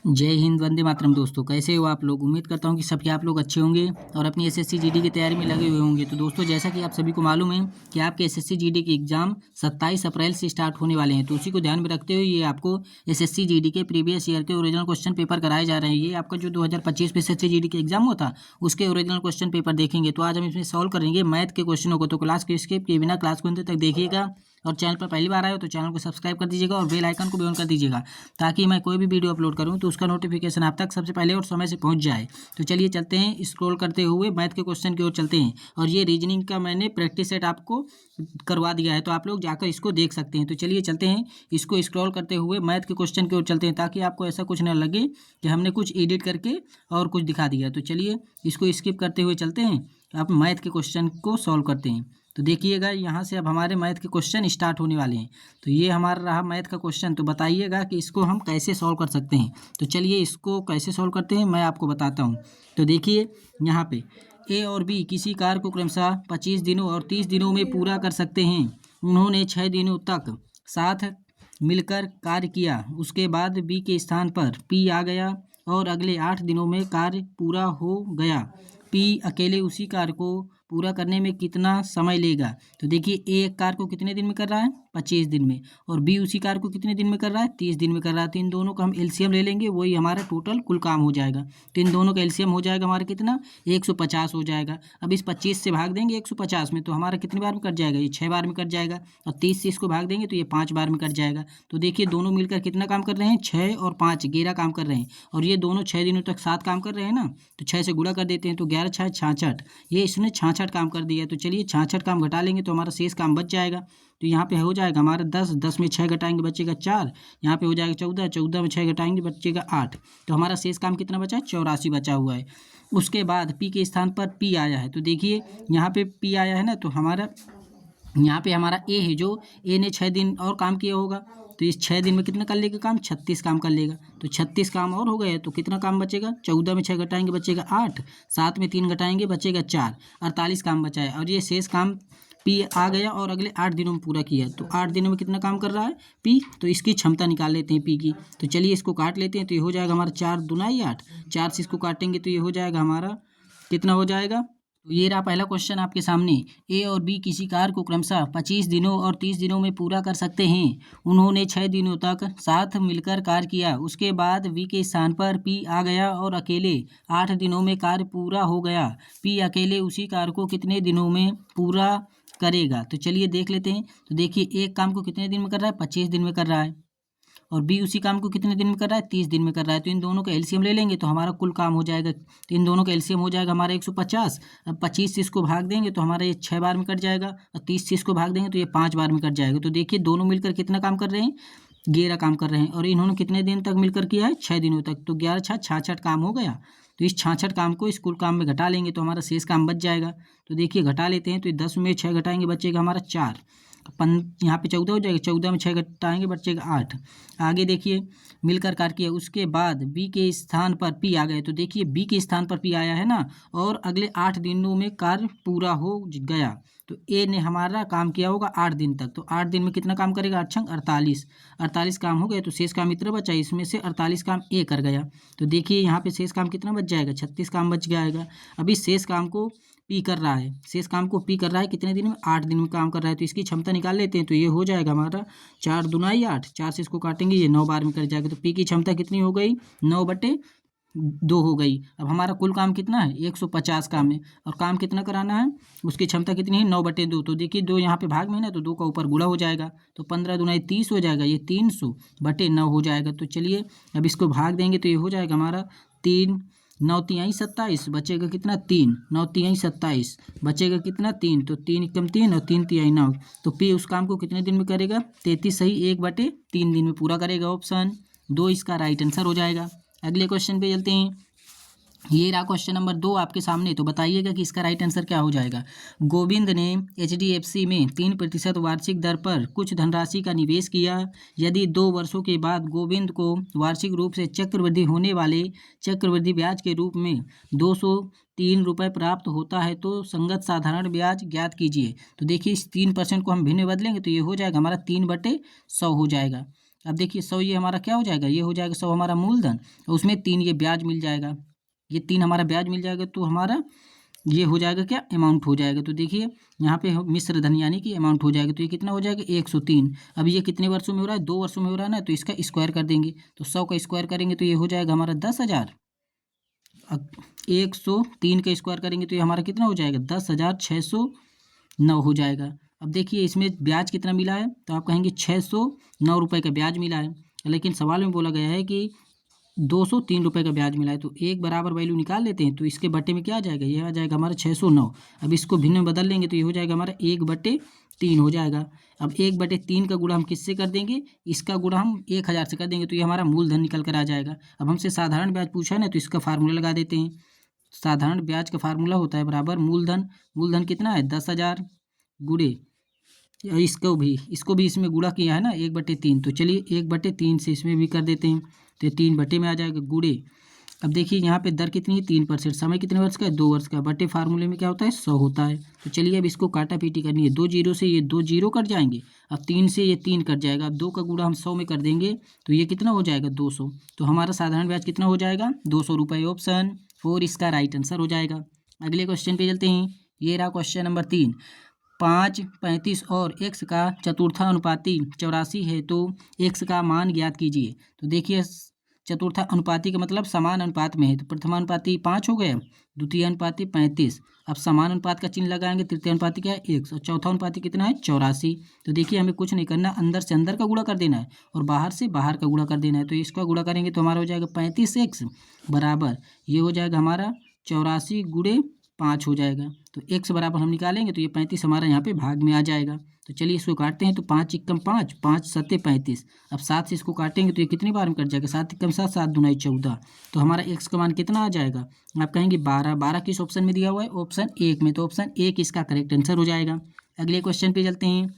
जय हिंद, वंदे मातरम। दोस्तों, कैसे हो आप लोग? उम्मीद करता हूँ कि सबके आप लोग अच्छे होंगे और अपनी एसएससी जीडी की तैयारी में लगे हुए होंगे। तो दोस्तों, जैसा कि आप सभी को मालूम है कि आपके एसएससी जीडी के एग्जाम 27 अप्रैल से स्टार्ट होने वाले हैं। तो उसी को ध्यान में रखते हुए ये आपको एसएससी जीडी के प्रीवियस ईयर के ओरिजिनल क्वेश्चन पेपर कराए जा रहे हैं। ये आपका जो 2025 में एसएससी जीडी के एग्जाम हुआ था उसके ओरिजिनल क्वेश्चन पेपर देखेंगे। तो आज हम इसमें सॉल्व करेंगे मैथ के क्वेश्चनों को। तो क्लास को स्किप किए बिना क्लास को अंत तक देखिएगा और चैनल पर पहली बार आए हो तो चैनल को सब्सक्राइब कर दीजिएगा और बेल आइकन को भी ऑन कर दीजिएगा ताकि मैं कोई भी वीडियो अपलोड करूं तो उसका नोटिफिकेशन आप तक सबसे पहले और समय से पहुंच जाए। तो चलिए चलते हैं, स्क्रॉल करते हुए मैथ के क्वेश्चन की ओर चलते हैं। और ये रीजनिंग का मैंने प्रैक्टिस सेट आपको करवा दिया है, तो आप लोग जाकर इसको देख सकते हैं। तो चलिए चलते हैं, इसको स्क्रॉल करते हुए मैथ के क्वेश्चन की ओर चलते हैं ताकि आपको ऐसा कुछ न लगे कि हमने कुछ एडिट करके और कुछ दिखा दिया। तो चलिए इसको स्किप करते हुए चलते हैं, आप मैथ के क्वेश्चन को सॉल्व करते हैं। तो देखिएगा, यहाँ से अब हमारे मैथ के क्वेश्चन स्टार्ट होने वाले हैं। तो ये हमारा रहा मैथ का क्वेश्चन। तो बताइएगा कि इसको हम कैसे सॉल्व कर सकते हैं। तो चलिए इसको कैसे सॉल्व करते हैं मैं आपको बताता हूँ। तो देखिए यहाँ पे ए और बी किसी कार्य को क्रमशः 25 दिनों और 30 दिनों में पूरा कर सकते हैं। उन्होंने 6 दिनों तक साथ मिलकर कार्य किया। उसके बाद बी के स्थान पर पी आ गया और अगले 8 दिनों में कार्य पूरा हो गया। पी अकेले उसी कार्य को पूरा करने में कितना समय लेगा? तो देखिए, ए एक कार्य को कितने दिन में कर रहा है? 25 दिन में। और बी उसी कार्य को कितने दिन में कर रहा है? 30 दिन में कर रहा है। तो इन दोनों का हम एलसीएम ले लेंगे, वही हमारा टोटल कुल काम हो जाएगा। तो इन दोनों का एलसीएम हो जाएगा हमारा कितना? 150 हो जाएगा। अब इस 25 से भाग देंगे 150 में, तो हमारा कितनी बार में कट जाएगा? ये 6 बार में कट जाएगा। और 30 से इसको भाग देंगे तो ये 5 बार में कट जाएगा। तो देखिए, दोनों मिलकर कितना काम कर रहे हैं? 6 और 5 11 काम कर रहे हैं। और ये दोनों 6 दिनों तक 7 काम कर रहे हैं ना, तो 6 से गुणा कर देते हैं तो 11 6 66। ये इसने 66 काम कर दिया है। तो चलिए 66 काम घटा लेंगे तो हमारा शेष काम बच जाएगा। तो यहाँ पे हो जाएगा हमारा 10, 10 में 6 घटाएंगे बचेगा 4। यहाँ पे हो जाएगा 14, 14 में 6 घटाएंगे बचेगा 8। तो हमारा शेष काम कितना बचा है? 84 बचा हुआ है। उसके बाद पी के स्थान पर पी आया है। तो देखिए यहाँ पे पी आया है ना, तो हमारा यहाँ पे हमारा ए है, जो ए ने 6 दिन और काम किया होगा। तो इस 6 दिन में कितना कर लेगा काम? 36 काम कर लेगा। तो 36 काम और हो गए तो कितना काम बचेगा? 14 में 6 घटाएंगे बचेगा 8, 7 में 3 घटाएंगे बचेगा 4, 48 काम बचा है। और ये शेष काम पी आ गया और अगले 8 दिनों में पूरा किया। तो 8 दिनों में कितना काम कर रहा है पी? तो इसकी क्षमता निकाल लेते हैं पी की। तो चलिए इसको काट लेते हैं। तो ये हो जाएगा हमारा 4 दूना 8, 4 से इसको काटेंगे तो ये हो जाएगा हमारा कितना हो जाएगा? तो ये रहा पहला क्वेश्चन आपके सामने। ए और बी किसी कार्य को क्रमशः 25 दिनों और 30 दिनों में पूरा कर सकते हैं। उन्होंने 6 दिनों तक साथ मिलकर कार्य किया। उसके बाद बी के स्थान पर पी आ गया और अकेले 8 दिनों में कार्य पूरा हो गया। पी अकेले उसी कार्य को कितने दिनों में पूरा करेगा? तो चलिए देख लेते हैं। तो देखिए, एक काम को कितने दिन में कर रहा है? 25 दिन में कर रहा है। और बी उसी काम को कितने दिन में कर रहा है? 30 दिन में कर रहा है। तो इन दोनों का एलसीएम ले लेंगे तो हमारा कुल काम हो जाएगा। तो इन दोनों का एलसीएम हो जाएगा हमारा 150। अब 25 से इसको भाग देंगे तो हमारा ये 6 बार में कट जाएगा और 30 से इसको भाग देंगे तो ये 5 बार में कट जाएगा। तो देखिए, दोनों मिलकर कितना काम कर रहे हैं? 11 काम कर रहे हैं। और इन्होंने कितने दिन तक मिलकर किया है? 6 दिनों तक। तो 11 6 66 काम हो गया। तो इस 66 काम को इस कुल काम में घटा लेंगे तो हमारा शेष काम बच जाएगा। तो देखिए घटा लेते हैं। तो 10 में 6 घटाएंगे बचेगा हमारा 4, यहाँ पे 14 हो जाएगा। 14 में 6 घटाएंगे बचेगा 8। आगे देखिए, मिलकर कार्य किया। उसके बाद बी के स्थान पर पी आ गए। तो देखिए, बी के स्थान पर पी आया है ना, और अगले 8 दिनों में कार्य पूरा हो गया। तो ए ने हमारा काम किया होगा 8 दिन तक। तो 8 दिन में कितना काम करेगा? 8 छंग 48, 48 काम हो गए। तो शेष काम इतना बचा, इसमें से 48 काम ए कर गया। तो देखिए यहाँ पे शेष काम कितना बच जाएगा? 36 काम बच जाएगा। अभी शेष काम को पी कर रहा है, शेष काम को पी कर रहा है कितने दिन में? 8 दिन में काम कर रहा है। तो इसकी क्षमता निकाल लेते हैं। तो ये हो जाएगा हमारा 4 दूना 8, 4 से इसको काटेंगे ये 9 बार में कर जाएगा। तो पी की क्षमता कितनी हो गई? 9/2 हो गई। अब हमारा कुल काम कितना है? 150 काम है। और काम कितना कराना है? उसकी क्षमता कितनी है? 9/2। तो देखिए 2 यहाँ पे भाग में है ना, तो 2 का ऊपर गुणा हो जाएगा। तो 15 दूना 30 हो जाएगा। ये 300/9 हो जाएगा। तो चलिए अब इसको भाग देंगे तो ये हो जाएगा हमारा 3, 9 तिहाई 27, बचेगा कितना? 3, 9 तिहाई 27, बचेगा कितना? 3। तो 3 एकम 3 और 3 तिहाई 9। तो पी उस काम को कितने दिन में करेगा? 33 सही 1/3 दिन में पूरा करेगा। ऑप्शन 2 इसका राइट आंसर हो जाएगा। अगले क्वेश्चन पे चलते हैं। ये रहा क्वेश्चन नंबर 2 आपके सामने। तो बताइएगा कि इसका राइट आंसर क्या हो जाएगा। गोविंद ने HDFC में 3% वार्षिक दर पर कुछ धनराशि का निवेश किया। यदि 2 वर्षों के बाद गोविंद को वार्षिक रूप से चक्रवृद्धि होने वाले चक्रवृद्धि ब्याज के रूप में 203 रुपये प्राप्त होता है तो संगत साधारण ब्याज ज्ञात कीजिए। तो देखिए, इस 3% को हम भिन्न में बदलेंगे तो ये हो जाएगा हमारा 3/100 हो जाएगा। अब देखिए 100 ये हमारा क्या हो जाएगा, ये हो जाएगा 100 हमारा मूलधन, और उसमें 3 ये ब्याज मिल जाएगा, ये 3 हमारा ब्याज मिल जाएगा, तो हमारा ये हो जाएगा क्या, अमाउंट हो जाएगा। तो देखिए यहाँ पे मिश्र धन यानी कि अमाउंट हो जाएगा, तो ये कितना हो जाएगा 103। अब ये कितने वर्षों में हो रहा है, 2 वर्षों में हो रहा है ना, तो इसका स्क्वायर कर देंगे, तो 100 का स्क्वायर करेंगे तो ये हो जाएगा हमारा 10,000। अब 103 का स्क्वायर करेंगे तो ये हमारा कितना हो जाएगा 10,609 हो जाएगा। अब देखिए इसमें ब्याज कितना मिला है, तो आप कहेंगे 609 रुपये का ब्याज मिला है, लेकिन सवाल में बोला गया है कि 203 रुपये का ब्याज मिला है, तो एक बराबर वैल्यू निकाल लेते हैं, तो इसके बट्टे में क्या आ जाएगा, ये आ जाएगा हमारा 609। अब इसको भिन्न में बदल लेंगे तो ये हो जाएगा हमारा 1/3 हो जाएगा। अब 1/3 का गुणा हम किससे कर देंगे, इसका गुणा हम 1000 से कर देंगे, तो ये हमारा मूलधन निकल कर आ जाएगा। अब हमसे साधारण ब्याज पूछा है ना, तो इसका फार्मूला लगा देते हैं। साधारण ब्याज का फार्मूला होता है बराबर मूलधन, मूलधन कितना है 10,000 गुणे, इसको भी इसमें गुणा किया है ना 1/3, तो चलिए 1/3 से इसमें भी कर देते हैं, तो 3 बटे में आ जाएगा गुणे। अब देखिए यहाँ पे दर कितनी है 3%, समय कितने वर्ष का है 2 वर्ष का, बटे फार्मूले में क्या होता है 100 होता है। तो चलिए अब इसको काटा पीटी करनी है, 2 जीरो से ये 2 जीरो कट जाएंगे, अब 3 से ये 3 कट जाएगा, अब 2 का गुणा हम 100 में कर देंगे तो ये कितना हो जाएगा 200, तो हमारा साधारण ब्याज कितना हो जाएगा 200 रुपये। ऑप्शन 4 इसका राइट आंसर हो जाएगा। अगले क्वेश्चन पे चलते हैं, ये रहा क्वेश्चन नंबर 3। 5, 35 और x का चतुर्थानुपाती 84 है, तो x का मान ज्ञात कीजिए। तो देखिए चतुर्थानुपाती का मतलब समान अनुपात में है, तो प्रथमानुपाती 5 हो गया, द्वितीय अनुपाती 35, अब समान अनुपात का चिन्ह लगाएंगे, तृतीय अनुपाती क्या है 1, और चौथा अनुपाती कितना है 84। तो देखिए हमें कुछ नहीं करना, अंदर से अंदर का गुणा कर देना है और बाहर से बाहर का गुणा कर देना है, तो इसका गुणा करेंगे तो हमारा हो जाएगा 35x बराबर, ये हो जाएगा हमारा 84 गुणे 5 हो जाएगा, तो x बराबर हम निकालेंगे तो ये 35 हमारा यहाँ पे भाग में आ जाएगा। तो चलिए इसको काटते हैं, तो 5 एकम 5, 5 सत्ते 35, अब 7 से इसको काटेंगे तो ये कितनी बार में कट जाएगा, 7 एकम 7, 7 दूना 14, तो हमारा x का मान कितना आ जाएगा, आप कहेंगे 12। 12 किस ऑप्शन में दिया हुआ है, ऑप्शन 1 में, तो ऑप्शन 1 इसका करेक्ट आंसर हो जाएगा। अगले क्वेश्चन पे चलते हैं,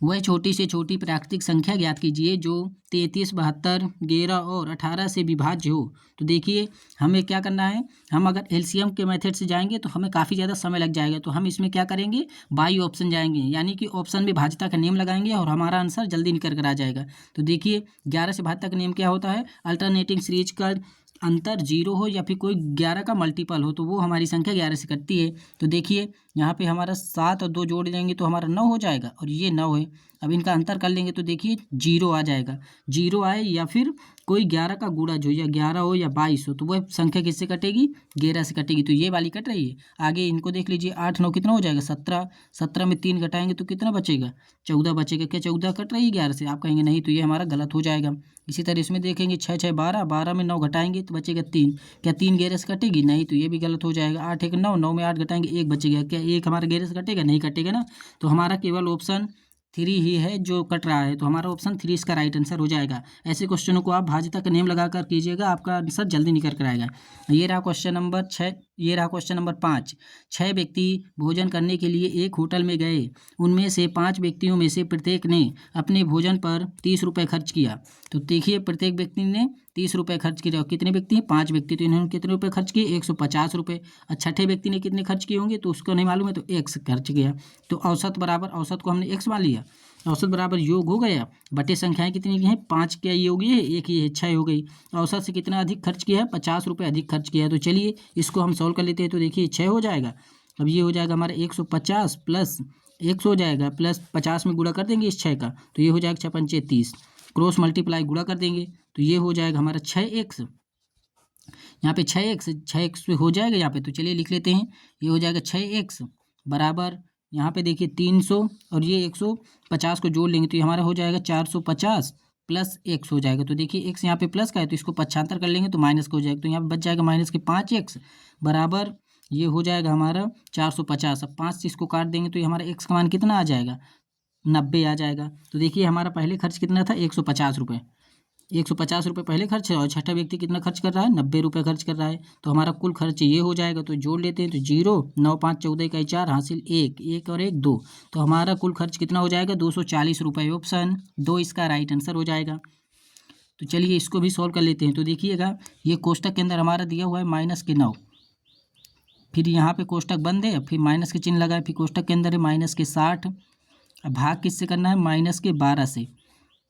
वह छोटी से छोटी प्राकृतिक संख्या ज्ञात कीजिए जो 33, 72, 11 और 18 से विभाज्य हो। तो देखिए हमें क्या करना है, हम अगर एलसीएम के मेथड से जाएंगे तो हमें काफ़ी ज़्यादा समय लग जाएगा, तो हम इसमें क्या करेंगे बाई ऑप्शन जाएंगे, यानी कि ऑप्शन में भाज्यता का नियम लगाएंगे और हमारा आंसर जल्दी निकल कर आ जाएगा। तो देखिए 11 से भाज्यता का नियम क्या होता है, अल्टरनेटिंग सीरीज का अंतर 0 हो या फिर कोई 11 का मल्टीपल हो तो वो हमारी संख्या 11 से कटती है। तो देखिए यहाँ पे हमारा 7 और 2 जोड़ देंगे तो हमारा 9 हो जाएगा, और ये 9 है, अब इनका अंतर कर लेंगे तो देखिए 0 आ जाएगा, 0 आए या फिर कोई 11 का गुणा जो या 11 हो या 22 हो, तो वह संख्या किससे कटेगी 11 से कटेगी, तो ये वाली कट रही है। आगे इनको देख लीजिए 8, 9 कितना हो जाएगा 17, 17 में 3 घटाएंगे तो कितना बचेगा 14 बचेगा, क्या 14 कट रही है 11 से, आप कहेंगे नहीं, तो ये हमारा गलत हो जाएगा। इसी तरह इसमें देखेंगे 6, 6 12, 12 में 9 घटाएंगे तो बचेगा 3, क्या 3 11 से कटेगी, नहीं, तो ये भी गलत हो जाएगा। 8 1 9, 9 में 8 घटाएंगे 1 बचेगा, क्या 1 हमारा 11 से कटेगा, नहीं कटेगा ना, तो हमारा केवल ऑप्शन 3 ही है जो कट रहा है, तो हमारा ऑप्शन 3 इसका राइट आंसर हो जाएगा। ऐसे क्वेश्चनों को आप भाज्यता का नियम लगाकर कीजिएगा, आपका आंसर जल्दी निकल कर आएगा। ये रहा क्वेश्चन नंबर 6, ये रहा क्वेश्चन नंबर 5। 6 व्यक्ति भोजन करने के लिए एक होटल में गए, उनमें से 5 व्यक्तियों में से प्रत्येक ने अपने भोजन पर 30 रुपये खर्च किया। तो देखिए प्रत्येक व्यक्ति ने 30 रुपये खर्च किए, और कितने व्यक्ति हैं 5 व्यक्ति, तो इन्होंने कितने रुपये खर्च किए 150 रुपये। और छठे व्यक्ति ने कितने खर्च किए होंगे तो उसको नहीं मालूम है, तो x खर्च किया, तो औसत बराबर, औसत को हमने x मान लिया, औसत बराबर योग हो गया, बटे संख्याएं कितनी की हैं 5 क्या योग है, एक ही है 6 हो गई, औसत से कितना अधिक खर्च किया है 50 रुपये अधिक खर्च किया है। तो चलिए इसको हम सॉल्व कर लेते हैं, तो देखिए 6 हो जाएगा, अब ये हो जाएगा हमारा 150 प्लस 100 हो जाएगा, प्लस 50 में गुणा कर देंगे इस 6 का, तो ये हो जाएगा 6 पंचे 30, क्रॉस मल्टीप्लाई गुणा कर देंगे तो ये हो जाएगा हमारा 6x, यहाँ पे 6x हो जाएगा यहाँ पे, तो चलिए लिख लेते हैं, ये हो जाएगा 6x बराबर, यहाँ पे देखिए 300 और ये 150 को जोड़ लेंगे तो ये हमारा हो जाएगा 450 प्लस x हो जाएगा। तो देखिए x यहाँ पे प्लस का है तो इसको पक्षांतर कर लेंगे तो माइनस का हो जाएगा, तो यहाँ पे बच जाएगा माइनस के 5x बराबर, ये हो जाएगा हमारा 450। अब 5 से इसको काट देंगे तो ये हमारा x का मान कितना आ जाएगा 90 आ जाएगा। तो देखिए हमारा पहले खर्च कितना था 150 रुपये, 150 रुपये पहले खर्च है, और छठा व्यक्ति कितना खर्च कर रहा है 90 रुपये खर्च कर रहा है, तो हमारा कुल खर्च ये हो जाएगा। तो जोड़ लेते हैं तो 0 9 5 14 का 4 हासिल 1 1 और 1 2, तो हमारा कुल खर्च कितना हो जाएगा 240 रुपये। ऑप्शन 2 इसका राइट आंसर हो जाएगा। तो चलिए इसको भी सॉल्व कर लेते हैं। तो देखिएगा ये कोष्टक के अंदर हमारा दिया हुआ है माइनस के 9, फिर यहाँ पे कोष्टक बंद है, फिर माइनस के चिन्ह लगाए, फिर कोष्टक के अंदर है माइनस के 60, अब भाग किससे करना है माइनस के 12 से,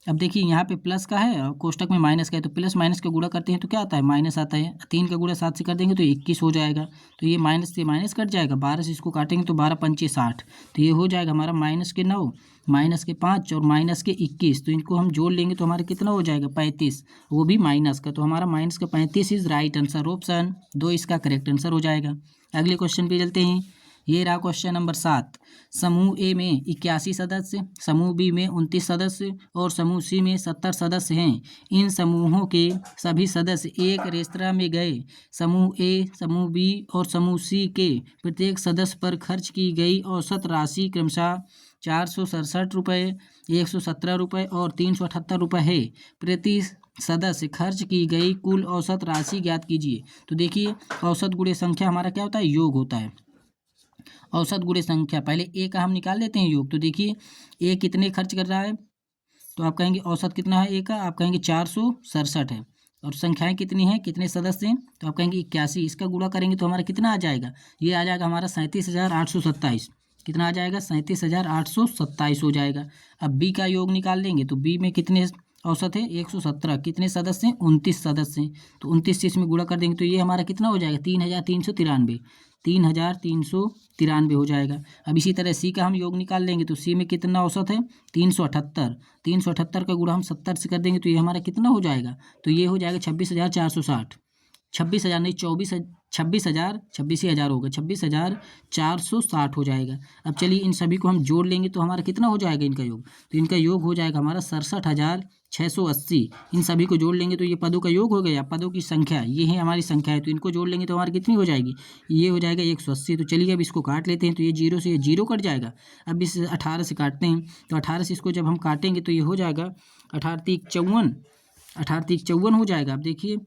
अब देखिए यहाँ पे प्लस का है और कोष्टक में माइनस का है, तो प्लस माइनस का गुणा करते हैं तो क्या आता है, माइनस आता है। 3 का गुणा 7 से कर देंगे तो 21 हो जाएगा। तो ये माइनस से माइनस कट जाएगा, 12 से इसको काटेंगे तो 12 पंचे 60, तो ये हो जाएगा हमारा माइनस के 9, माइनस के 5 और माइनस के 21। तो इनको हम जोड़ लेंगे तो हमारा कितना हो जाएगा, 35, वो भी माइनस का। तो हमारा माइनस का 35 इज राइट आंसर, ऑप्शन 2 इसका करेक्ट आंसर हो जाएगा। अगले क्वेश्चन पे चलते हैं। ये रहा क्वेश्चन नंबर 7। समूह ए में 81 सदस्य, समूह बी में 29 सदस्य और समूह सी में 70 सदस्य हैं। इन समूहों के सभी सदस्य एक रेस्तरां में गए। समूह ए, समूह बी और समूह सी के प्रत्येक सदस्य पर खर्च की गई औसत राशि क्रमशः 467 रुपये, 117 रुपये और 378 रुपये है। प्रति सदस्य खर्च की गई कुल औसत राशि ज्ञात कीजिए। तो देखिए, औसत गुणे संख्या हमारा क्या होता है, योग होता है। औसत गुणे संख्या, पहले ए का हम निकाल लेते हैं योग। तो देखिए ए कितने खर्च कर रहा है, तो आप कहेंगे औसत कितना है ए का, आप कहेंगे 467 है। और संख्याएं कितनी हैं, कितने सदस्य हैं, तो आप कहेंगे 81। इसका गुणा करेंगे तो हमारा कितना आ जाएगा, ये आ जाएगा हमारा 37,827। कितना आ जाएगा, 37,827 हो जाएगा। अब बी का योग निकाल लेंगे तो बी में कितने औसत है, 117। कितने सदस्य हैं, 29 सदस्य हैं। तो 29 से इसमें गुणा कर देंगे तो ये हमारा कितना हो जाएगा, 3,393। 3,393 हो जाएगा। अब इसी तरह सी का हम योग निकाल लेंगे तो सी में कितना औसत है, 378। 378 का गुणा हम 70 से कर देंगे तो ये हमारा कितना हो जाएगा, तो ये हो जाएगा 26,460। 26,000 नहीं, 26,000, 26,000 होगा, 26,460 हो जाएगा। अब चलिए इन सभी को हम जोड़ लेंगे तो हमारा कितना हो जाएगा इनका योग, तो इनका योग हो जाएगा हमारा 67,680। इन सभी को जोड़ लेंगे तो ये पदों का योग हो गया, पदों की संख्या ये है हमारी संख्या है, तो इनको जोड़ लेंगे तो हमारी कितनी हो जाएगी, ये हो जाएगा 180। तो चलिए अब इसको काट लेते हैं, तो ये 0 से ये 0 कट जाएगा। अब इस 18 से काटते हैं, तो 18 से इसको जब हम काटेंगे तो ये हो जाएगा 18×3 = 54। 18×3 = 54 हो जाएगा। अब देखिए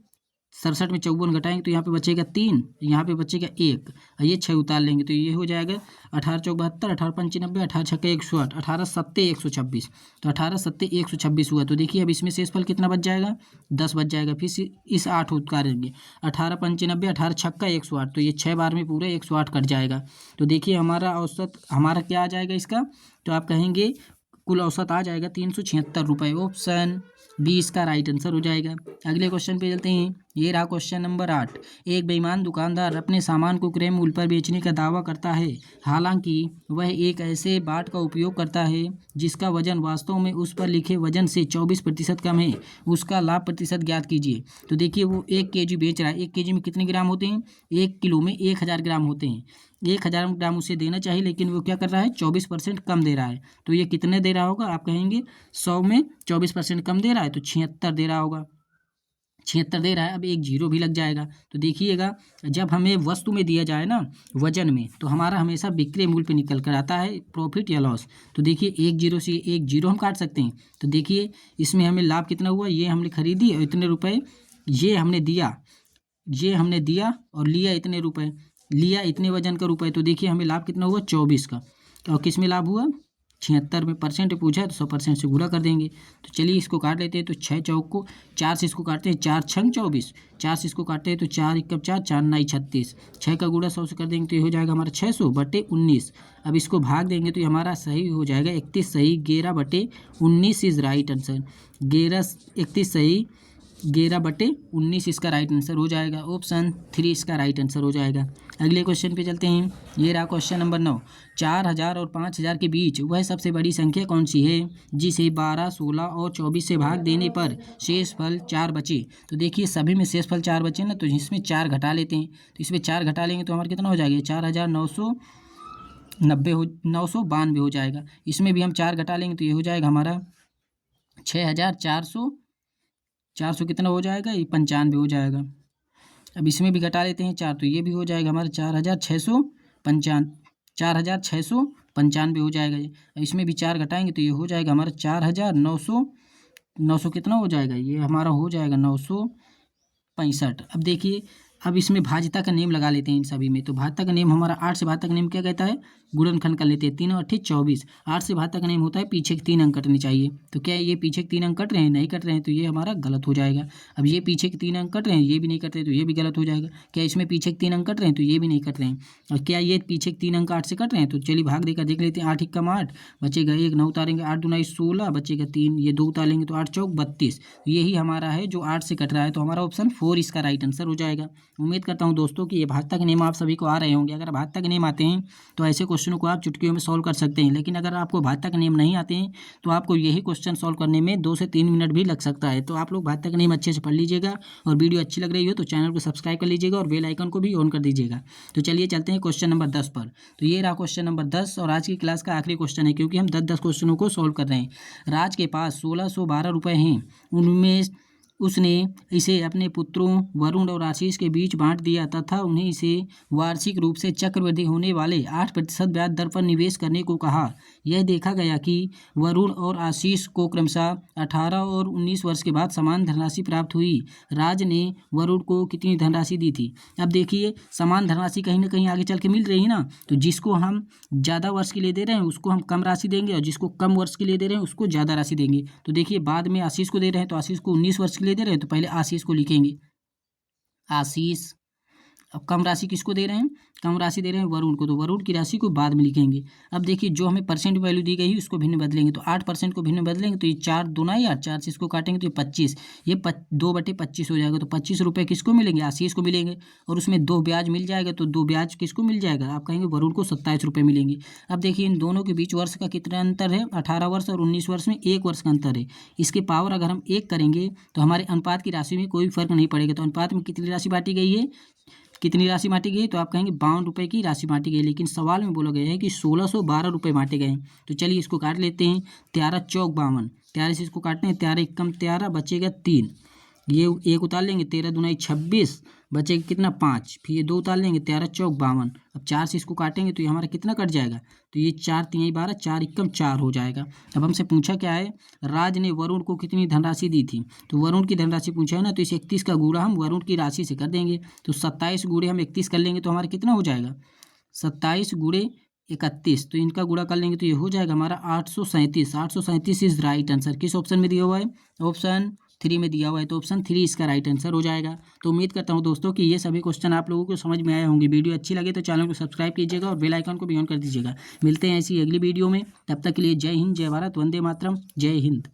67 में 54 घटाएंगे तो यहाँ पे बचेगा 3, यहाँ पे बचेगा 1, ये 6 उतार लेंगे तो ये हो जाएगा 18×4 = 72, 18×5 = 90, 18×6 = 108, 18×7 = 126। तो 18×7 = 126 हुआ। तो देखिए अब इसमें शेषफल कितना बच जाएगा, 10 बच जाएगा। फिर इस 8 उतारेंगे, 18×5 = 90, 18×6 = 108, तो ये 6 बार में पूरा 108 कट जाएगा। तो देखिए हमारा औसत हमारा क्या आ जाएगा इसका, तो आप कहेंगे कुल औसत आ जाएगा 376 रुपये। ऑप्शन बी इसका राइट आंसर हो जाएगा। अगले क्वेश्चन पे चलते हैं। ये रहा क्वेश्चन नंबर 8। एक बेईमान दुकानदार अपने सामान को क्रय मूल्य पर बेचने का दावा करता है, हालांकि वह एक ऐसे बाट का उपयोग करता है जिसका वजन वास्तव में उस पर लिखे वजन से 24% कम है। उसका लाभ प्रतिशत ज्ञात कीजिए। तो देखिए वो 1 केजी बेच रहा है। 1 केजी में कितने ग्राम होते हैं, 1 किलो में 1000 ग्राम होते हैं। 1000 ग्राम उसे देना चाहिए, लेकिन वो क्या कर रहा है, 24% कम दे रहा है। तो ये कितने दे रहा होगा, आप कहेंगे 100 में 24% कम दे रहा है तो 76 दे रहा होगा। 76 दे रहा है। अब एक जीरो भी लग जाएगा। तो देखिएगा जब हमें वस्तु में दिया जाए ना वजन में, तो हमारा हमेशा विक्रय मूल्य पे निकल कर आता है प्रॉफिट या लॉस। तो देखिए एक जीरो से एक जीरो हम काट सकते हैं। तो देखिए इसमें हमें लाभ कितना हुआ, ये हमने खरीदी और इतने रुपए ये हमने दिया और लिया इतने रुपए, लिया इतने वजन का रुपए। तो देखिए हमें लाभ कितना हुआ, 24 का। और किस में लाभ हुआ, 76 में। परसेंट पूछा है तो 100% से गुणा कर देंगे। तो चलिए इसको काट लेते हैं। तो 6 चौक को 4 से इसको काटते हैं, 4 छंग 24, 4 से इसको काटते हैं तो 4 × 4 = 4 × 9 = 36। 6 का गुणा 100 से कर देंगे तो ये हो जाएगा हमारा 600/19। अब इसको भाग देंगे तो ये हमारा सही हो जाएगा 31 सही, 11/19 इज राइट आंसर। 31 सही, 11/19 इसका राइट आंसर हो जाएगा। ऑप्शन 3 इसका राइट आंसर हो जाएगा। अगले क्वेश्चन पे चलते हैं। ये रहा क्वेश्चन नंबर 9। 4000 और 5000 के बीच वह सबसे बड़ी संख्या कौन सी है जिसे 12, 16 और 24 से भाग देने पर शेषफल 4 बचे। तो देखिए सभी में शेषफल 4 बचे ना, तो इसमें 4 घटा लेते हैं। तो इसमें 4 घटा लेंगे तो हमारा कितना हो जाएगा, 992 हो जाएगा। इसमें भी हम 4 घटा लेंगे तो ये हो जाएगा हमारा 6400, 400 कितना हो जाएगा, ये 95 हो जाएगा। अब इसमें भी घटा लेते हैं 4, तो ये भी हो जाएगा हमारा 4695 हो जाएगा ये। अब इसमें भी 4 घटाएंगे तो ये हो जाएगा हमारा 4900 कितना हो जाएगा, ये हमारा हो जाएगा 965। अब देखिए अब इसमें भाज्यता का नेम लगा लेते हैं इन सभी में। तो भाज्यता का नेम हमारा 8 से भाज्यता का नेम क्या कहता है, गुणनखंड कर लेते हैं। 3 और 8 24। 8 से 72 का नियम होता है पीछे के 3 अंक कटने चाहिए। तो क्या ये पीछे के 3 अंक कट रहे हैं? नहीं कट रहे हैं, तो ये हमारा गलत हो जाएगा। अब ये पीछे के 3 अंक कट रहे हैं, ये भी नहीं कट रहे, तो ये भी गलत हो जाएगा। क्या इसमें पीछे के 3 अंक कट रहे हैं? तो ये भी नहीं कट रहे हैं। और क्या ये पीछे के 3 अंक 8 से कट रहे हैं? तो चलिए भाग देकर देख लेते हैं। 8 एकम 8, बचेगा 1, 9 उतारेंगे, 8 दूना 16, बचेगा 3, ये 2 उतारेंगे तो 8 चौक 32। यही हमारा है जो 8 से कट रहा है, तो हमारा ऑप्शन 4 इसका राइट आंसर हो जाएगा। उम्मीद करता हूँ दोस्तों कि ये भाज्यता के नियम आप सभी को आ रहे होंगे। अगर भाज्यता के नियम आते हैं तो ऐसे क्वेश्चनों को आप चुटकियों में सॉल्व कर सकते हैं, लेकिन अगर आपको भाज्यता के नियम नहीं आते हैं तो आपको यही क्वेश्चन सॉल्व करने में 2 से 3 मिनट भी लग सकता है। तो आप लोग भाज्यता के नियम अच्छे से पढ़ लीजिएगा, और वीडियो अच्छी लग रही हो तो चैनल को सब्सक्राइब कर लीजिएगा और बेल आइकन को भी ऑन कर दीजिएगा। तो चलिए चलते हैं क्वेश्चन नंबर 10 पर। तो ये रहा क्वेश्चन नंबर 10, और आज की क्लास का आखिरी क्वेश्चन है, क्योंकि हम 10-10 क्वेश्चनों को सॉल्व कर रहे हैं। राज के पास 1612 रुपये हैं, उनमें उसने इसे अपने पुत्रों वरुण और आशीष के बीच बांट दिया तथा उन्हें इसे वार्षिक रूप से चक्रवृद्धि होने वाले 8% ब्याज दर पर निवेश करने को कहा। यह देखा गया कि वरुण और आशीष को क्रमशः 18 और 19 वर्ष के बाद समान धनराशि प्राप्त हुई। राज ने वरुण को कितनी धनराशि दी थी? अब देखिए, समान धनराशि कहीं ना कहीं आगे चल के मिल रही है ना, तो जिसको हम ज़्यादा वर्ष के लिए दे रहे हैं उसको हम कम राशि देंगे, और जिसको कम वर्ष के लिए दे रहे हैं उसको ज़्यादा राशि देंगे। तो देखिए, बाद में आशीष को दे रहे हैं तो आशीष को 19 वर्ष के लिए दे रहे हैं, तो पहले आशीष को लिखेंगे, आशीष। अब कम राशि किसको दे रहे हैं? कम राशि दे रहे हैं वरुण को, तो वरुण की राशि को बाद में लिखेंगे। अब देखिए, जो हमें परसेंट वैल्यू दी गई है उसको भिन्न बदलेंगे, तो 8% को भिन्न बदलेंगे तो ये 4 दूना 8, 4 से इसको काटेंगे तो ये 25, ये 2/25 हो जाएगा। तो 25 रुपये किसको मिलेंगे? आशीष को मिलेंगे, और उसमें 2 ब्याज मिल जाएगा, तो 2 ब्याज किसको मिल जाएगा? आप कहेंगे वरुण को 27 रुपये मिलेंगे। अब देखिए, इन दोनों के बीच वर्ष का कितना अंतर है? 18 वर्ष और 19 वर्ष में 1 वर्ष का अंतर है। इसके पावर अगर हम 1 करेंगे तो हमारे अनुपात की राशि में कोई फर्क नहीं पड़ेगा। तो अनुपात में कितनी राशि बांटी गई है? कितनी राशि बांटी गई? तो आप कहेंगे 52 रुपये की राशि बांटी गई, लेकिन सवाल में बोला गया है कि 1612 रुपये बांटे गए हैं। तो चलिए इसको काट लेते हैं। 13 चौक 52, 13 से इसको काटते हैं, 13 एकम 13, बचेगा 3, ये 1 उतार लेंगे, 13 दूना 26, बचेगा कितना? 5, फिर ये 2 उतार लेंगे, 13 चौक 52। अब 4 से इसको काटेंगे तो ये हमारा कितना कट जाएगा? तो ये 4 3 12, 4 एकम 4 हो जाएगा। अब हमसे पूछा क्या है? राज ने वरुण को कितनी धनराशि दी थी? तो वरुण की धनराशि पूछा है ना, तो इस 31 का गुणा हम वरुण की राशि से कर देंगे। तो 27 गुणे हम 31 कर लेंगे तो हमारा कितना हो जाएगा? 27 गुणे 31, तो इनका गुणा कर लेंगे तो ये हो जाएगा हमारा 837। 837 इज राइट आंसर। किस ऑप्शन में दिया हुआ है? ऑप्शन 3 में दिया हुआ है, तो ऑप्शन 3 इसका राइट आंसर हो जाएगा। तो उम्मीद करता हूँ दोस्तों कि ये सभी क्वेश्चन आप लोगों को समझ में आए होंगे। वीडियो अच्छी लगे तो चैनल को सब्सक्राइब कीजिएगा और बेल आइकन को भी ऑन कर दीजिएगा। मिलते हैं ऐसी अगली वीडियो में, तब तक के लिए जय हिंद, जय भारत, वंदे मातरम, जय हिंद।